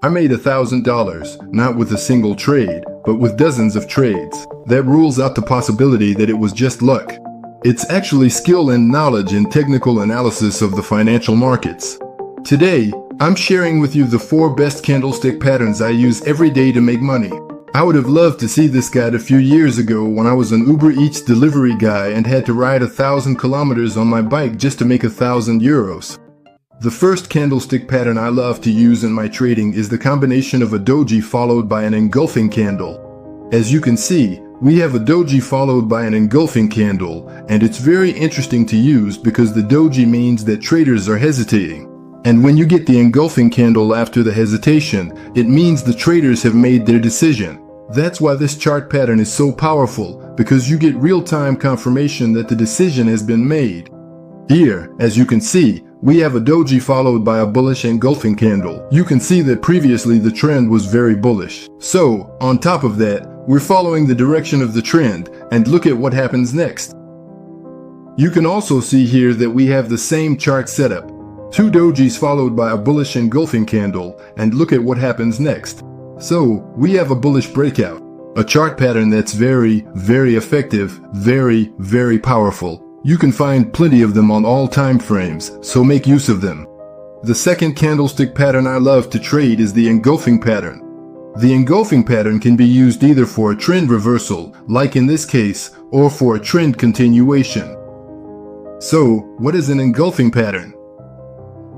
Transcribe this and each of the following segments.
I made $1,000, not with a single trade, but with dozens of trades. That rules out the possibility that it was just luck. It's actually skill and knowledge in technical analysis of the financial markets. Today, I'm sharing with you the 4 best candlestick patterns I use every day to make money. I would have loved to see this guide a few years ago when I was an Uber Eats delivery guy and had to ride 1,000 kilometers on my bike just to make 1,000 euros. The first candlestick pattern I love to use in my trading is the combination of a doji followed by an engulfing candle. As you can see, we have a doji followed by an engulfing candle, and it's very interesting to use because the doji means that traders are hesitating. And when you get the engulfing candle after the hesitation, it means the traders have made their decision. That's why this chart pattern is so powerful, because you get real-time confirmation that the decision has been made. Here, as you can see, we have a doji followed by a bullish engulfing candle. You can see that previously the trend was very bullish. So, on top of that, we're following the direction of the trend, and look at what happens next. You can also see here that we have the same chart setup. 2 dojis followed by a bullish engulfing candle, and look at what happens next. So, we have a bullish breakout. A chart pattern that's very, very effective, very, very powerful. You can find plenty of them on all time frames, so make use of them. The second candlestick pattern I love to trade is the engulfing pattern. The engulfing pattern can be used either for a trend reversal, like in this case, or for a trend continuation. So, what is an engulfing pattern?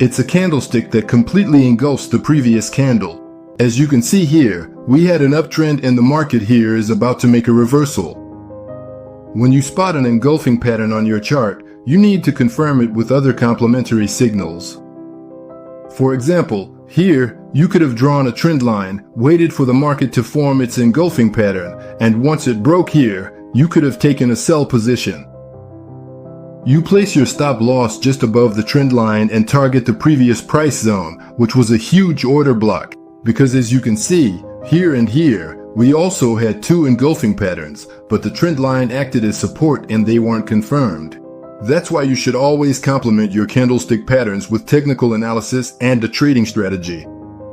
It's a candlestick that completely engulfs the previous candle. As you can see here, we had an uptrend and the market here is about to make a reversal. When you spot an engulfing pattern on your chart, you need to confirm it with other complementary signals. For example, here, you could have drawn a trend line, waited for the market to form its engulfing pattern, and once it broke here, you could have taken a sell position. You place your stop loss just above the trend line and target the previous price zone, which was a huge order block, because as you can see, here and here, we also had 2 engulfing patterns, but the trend line acted as support and they weren't confirmed. That's why you should always complement your candlestick patterns with technical analysis and a trading strategy.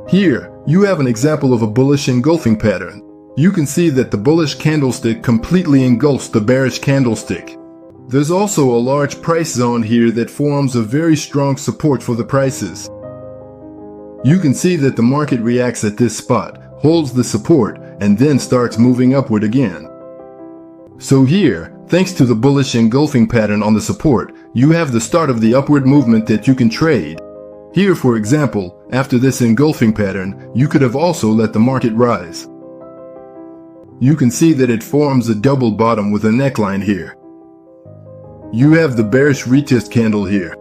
Here, you have an example of a bullish engulfing pattern. You can see that the bullish candlestick completely engulfs the bearish candlestick. There's also a large price zone here that forms a very strong support for the prices. You can see that the market reacts at this spot, holds the support, and then starts moving upward again. So here, thanks to the bullish engulfing pattern on the support, you have the start of the upward movement that you can trade. Here, for example, after this engulfing pattern, you could have also let the market rise. You can see that it forms a double bottom with a neckline here. You have the bearish retest candle here.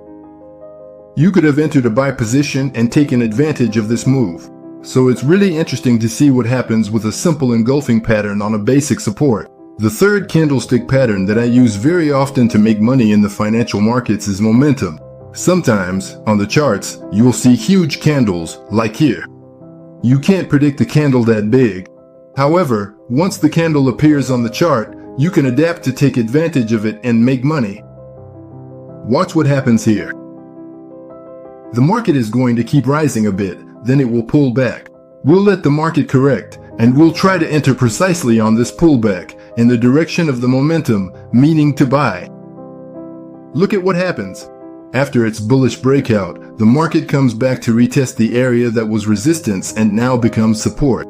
You could have entered a buy position and taken advantage of this move. So it's really interesting to see what happens with a simple engulfing pattern on a basic support. The third candlestick pattern that I use very often to make money in the financial markets is momentum. Sometimes, on the charts, you will see huge candles, like here. You can't predict a candle that big. However, once the candle appears on the chart, you can adapt to take advantage of it and make money. Watch what happens here. The market is going to keep rising a bit, then it will pull back. We'll let the market correct, and we'll try to enter precisely on this pullback in the direction of the momentum, meaning to buy. Look at what happens. After its bullish breakout, the market comes back to retest the area that was resistance and now becomes support.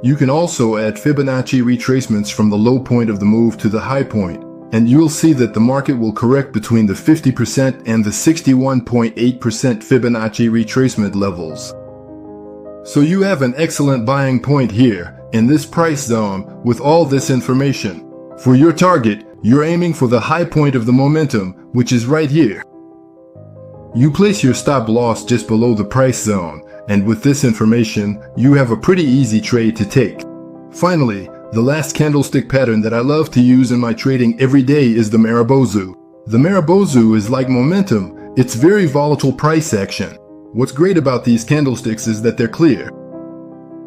You can also add Fibonacci retracements from the low point of the move to the high point, and you'll see that the market will correct between the 50% and the 61.8% Fibonacci retracement levels. So you have an excellent buying point here, in this price zone, with all this information. For your target, you're aiming for the high point of the momentum, which is right here. You place your stop loss just below the price zone, and with this information, you have a pretty easy trade to take. Finally, the last candlestick pattern that I love to use in my trading every day is the Maribozu. The Maribozu is like momentum, it's very volatile price action. What's great about these candlesticks is that they're clear.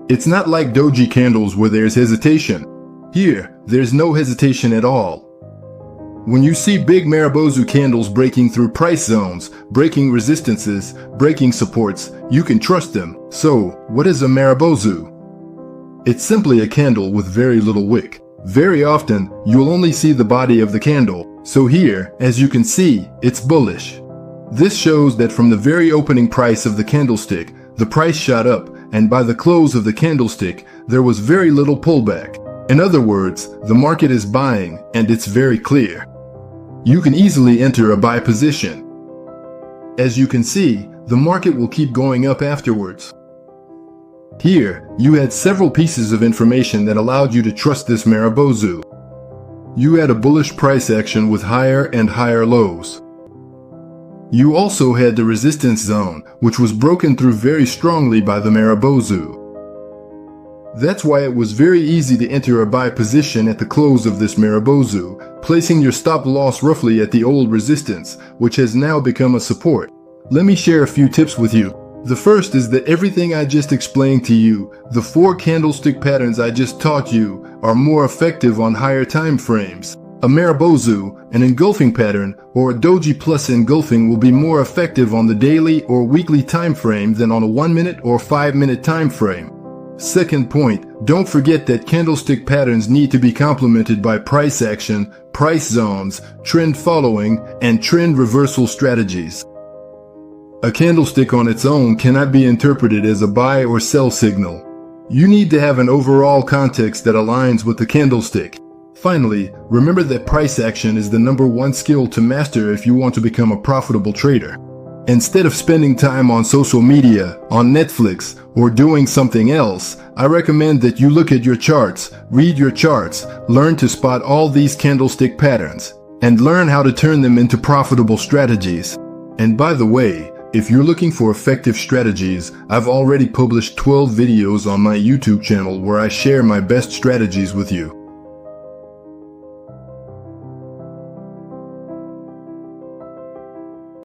It's not like doji candles where there's hesitation. Here, there's no hesitation at all. When you see big Marubozu candles breaking through price zones, breaking resistances, breaking supports, you can trust them. So, what is a Marubozu? It's simply a candle with very little wick. Very often, you'll only see the body of the candle. So here, as you can see, it's bullish. This shows that from the very opening price of the candlestick, the price shot up, and by the close of the candlestick, there was very little pullback. In other words, the market is buying, and it's very clear. You can easily enter a buy position. As you can see, the market will keep going up afterwards. Here, you had several pieces of information that allowed you to trust this Marubozu. You had a bullish price action with higher and higher lows. You also had the resistance zone, which was broken through very strongly by the Marubozu. That's why it was very easy to enter a buy position at the close of this Marubozu, placing your stop loss roughly at the old resistance, which has now become a support. Let me share a few tips with you. The first is that everything I just explained to you, the 4 candlestick patterns I just taught you, are more effective on higher time frames. A Marubozu, an engulfing pattern, or a Doji plus engulfing will be more effective on the daily or weekly time frame than on a 1-minute or 5-minute time frame. Second point, don't forget that candlestick patterns need to be complemented by price action, price zones, trend following, and trend reversal strategies. A candlestick on its own cannot be interpreted as a buy or sell signal. You need to have an overall context that aligns with the candlestick. Finally, remember that price action is the #1 skill to master if you want to become a profitable trader. Instead of spending time on social media, on Netflix, or doing something else, I recommend that you look at your charts, read your charts, learn to spot all these candlestick patterns, and learn how to turn them into profitable strategies. And by the way, if you're looking for effective strategies, I've already published 12 videos on my YouTube channel where I share my best strategies with you.